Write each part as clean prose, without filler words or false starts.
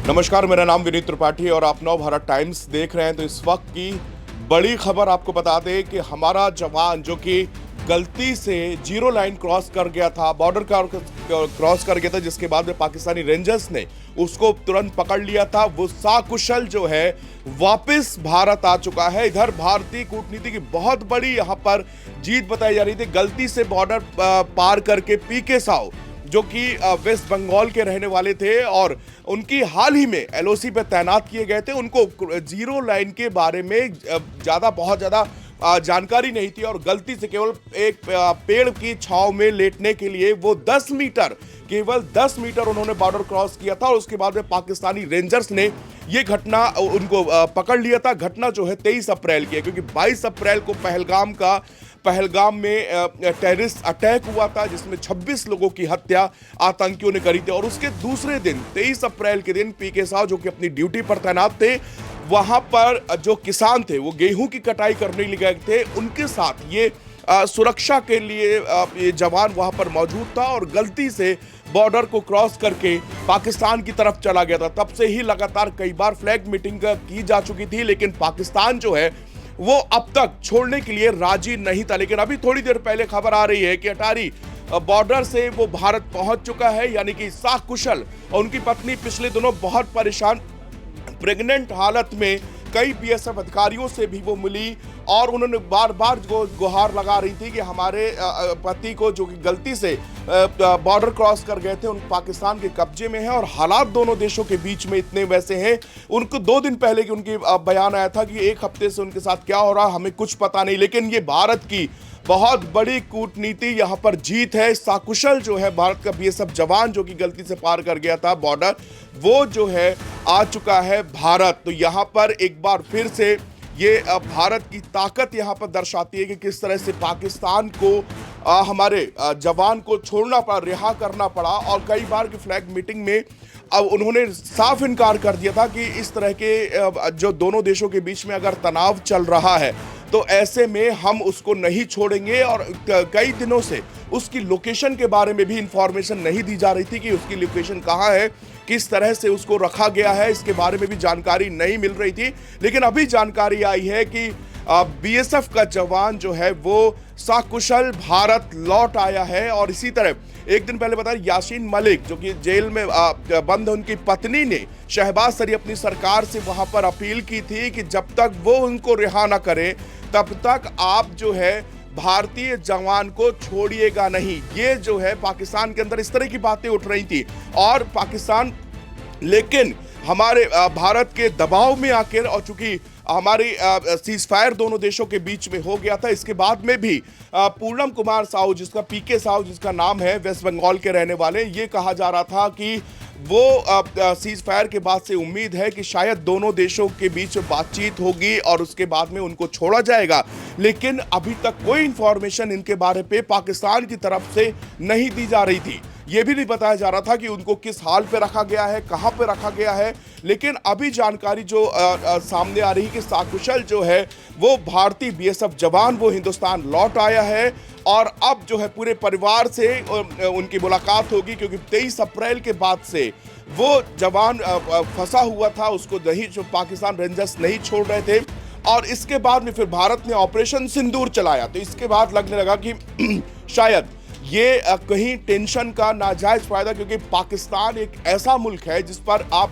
नमस्कार, मेरा नाम विनीत त्रिपाठी और आप नव भारत टाइम्स देख रहे हैं। तो इस वक्त की बड़ी खबर आपको बता दें कि हमारा जवान जो कि गलती से जीरो लाइन क्रॉस कर गया था, बॉर्डर का क्रॉस कर गया था, जिसके बाद में पाकिस्तानी रेंजर्स ने उसको तुरंत पकड़ लिया था। वो सकुशल जो है वापस भारत आ चुका है। इधर भारतीय कूटनीति की बहुत बड़ी यहाँ पर जीत बताई जा रही थी। गलती से बॉर्डर पार करके पीके साव जो कि वेस्ट बंगाल के रहने वाले थे और उनकी हाल ही में एलओसी पे तैनात किए गए थे, उनको जीरो लाइन के बारे में बहुत ज़्यादा जानकारी नहीं थी और गलती से केवल एक पेड़ की छांव में लेटने के लिए वो केवल 10 मीटर उन्होंने बॉर्डर क्रॉस किया था और उसके बाद में पाकिस्तानी रेंजर्स ने ये घटना उनको पकड़ लिया था। घटना जो है 23 अप्रैल की है, क्योंकि 22 अप्रैल को पहलगाम में टेररिस्ट अटैक हुआ था, जिसमें 26 लोगों की हत्या आतंकियों ने करी थी। और उसके दूसरे दिन 23 अप्रैल के दिन पीके साव जो कि अपनी ड्यूटी पर तैनात थे, वहां पर जो किसान थे वो गेहूं की कटाई करने लिए गए थे, उनके साथ ये सुरक्षा के लिए ये जवान वहां पर मौजूद था और गलती से बॉर्डर को क्रॉस करके पाकिस्तान की तरफ चला गया था। तब से ही लगातार कई बार फ्लैग मीटिंग की जा चुकी थी, लेकिन पाकिस्तान जो है वो अब तक छोड़ने के लिए राजी नहीं था। लेकिन अभी थोड़ी देर पहले खबर आ रही है कि अटारी बॉर्डर से वो भारत पहुंच चुका है, यानी कि सकुशल। और उनकी पत्नी पिछले दिनों बहुत परेशान प्रेग्नेंट हालत में कई बीएसएफ अधिकारियों से भी वो मिली और उन्होंने बार बार गुहार लगा रही थी कि हमारे पति को जो कि गलती से बॉर्डर क्रॉस कर गए थे, उन पाकिस्तान के कब्जे में है और हालात दोनों देशों के बीच में इतने वैसे हैं। उनको 2 दिन पहले की उनकी बयान आया था कि 1 हफ्ते से उनके साथ क्या हो रहा हमें कुछ पता नहीं। लेकिन ये भारत की बहुत बड़ी कूटनीति यहाँ पर जीत है। सकुशल जो है भारत का बीएसएफ जवान जो कि गलती से पार कर गया था बॉर्डर, वो जो है आ चुका है भारत। तो यहाँ पर एक बार फिर से ये भारत की ताकत यहाँ पर दर्शाती है कि किस तरह से पाकिस्तान को हमारे जवान को छोड़ना पड़ा, रिहा करना पड़ा। और कई बार की फ्लैग मीटिंग में अब उन्होंने साफ इनकार कर दिया था कि इस तरह के जो दोनों देशों के बीच में अगर तनाव चल रहा है तो ऐसे में हम उसको नहीं छोड़ेंगे। और कई दिनों से उसकी लोकेशन के बारे में भी इंफॉर्मेशन नहीं दी जा रही थी कि उसकी लोकेशन कहाँ है, किस तरह से उसको रखा गया है, इसके बारे में भी जानकारी नहीं मिल रही थी। लेकिन अभी जानकारी आई है कि बीएसएफ का जवान जो है वो सकुशल भारत लौट आया है। और इसी तरह एक दिन पहले बताया यासीन मलिक जो कि जेल में बंद, उनकी पत्नी ने शहबाज शरीफ अपनी सरकार से वहां पर अपील की थी कि जब तक वो उनको रिहा ना करें तब तक आप जो है भारतीय जवान को छोड़िएगा नहीं। ये जो है पाकिस्तान के अंदर इस तरह की बातें उठ रही थी और पाकिस्तान लेकिन हमारे भारत के दबाव में आकर, और चूंकि हमारी सीज फायर दोनों देशों के बीच में हो गया था, इसके बाद में भी पूनम कुमार साहू जिसका पीके साहू जिसका नाम है, वेस्ट बंगाल के रहने वाले, ये कहा जा रहा था कि वो सीज फायर के बाद से उम्मीद है कि शायद दोनों देशों के बीच बातचीत होगी और उसके बाद में उनको छोड़ा जाएगा। लेकिन अभी तक कोई इंफॉर्मेशन इनके बारे पे पाकिस्तान की तरफ से नहीं दी जा रही थी। ये भी नहीं बताया जा रहा था कि उनको किस हाल पे रखा गया है, कहां पे रखा गया है। लेकिन अभी जानकारी जो सामने आ रही है कि सकुशल जो है वो भारतीय बीएसएफ जवान वो हिंदुस्तान लौट आया है और अब जो है पूरे परिवार से उनकी मुलाकात होगी, क्योंकि 23 अप्रैल के बाद से वो जवान फंसा हुआ था, उसको नहीं, जो पाकिस्तान रेंजर्स नहीं छोड़ रहे थे। और इसके बाद में फिर भारत ने ऑपरेशन सिंदूर चलाया, तो इसके बाद लगने लगा कि शायद ये कहीं टेंशन का नाजायज फायदा, क्योंकि पाकिस्तान एक ऐसा मुल्क है जिस पर आप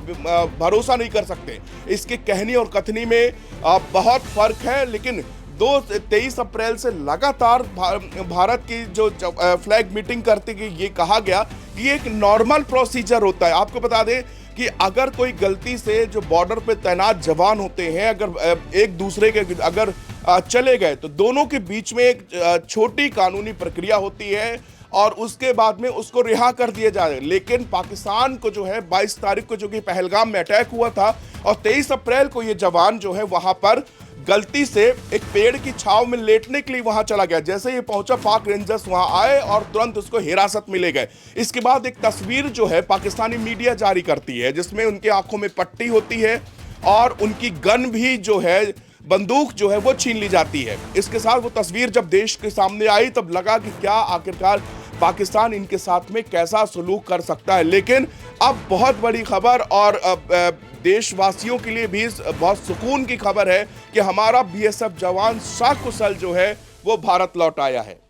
भरोसा नहीं कर सकते। इसके कहनी और कथनी में बहुत फर्क है। लेकिन 23 अप्रैल से लगातार भारत की जो फ्लैग मीटिंग करते कि ये कहा गया कि ये एक नॉर्मल प्रोसीजर होता है। आपको बता दें कि अगर कोई गलती से जो बॉर्डर पे तैनात जवान होते हैं अगर एक दूसरे के अगर चले गए तो दोनों के बीच में एक छोटी कानूनी प्रक्रिया होती है और उसके बाद में उसको रिहा कर दिया जाए। लेकिन पाकिस्तान को जो है 22 तारीख को जो कि पहलगाम में अटैक हुआ था और 23 अप्रैल को ये जवान जो है वहां पर गलती से एक पेड़ की छांव में लेटने के लिए वहां चला गया। जैसे ये पहुंचा पाक रेंजर्स वहां आए और तुरंत उसको हिरासत में ले गए। इसके बाद एक तस्वीर जो है पाकिस्तानी मीडिया जारी करती है जिसमें उनकी आंखों में पट्टी होती है और उनकी गन भी जो है, बंदूक जो है वो छीन ली जाती है। इसके साथ वो तस्वीर जब देश के सामने आई तब लगा कि क्या आखिरकार पाकिस्तान इनके साथ में कैसा सलूक कर सकता है। लेकिन अब बहुत बड़ी खबर और देशवासियों के लिए भी बहुत सुकून की खबर है कि हमारा बीएसएफ जवान सकुशल जो है वो भारत लौट आया है।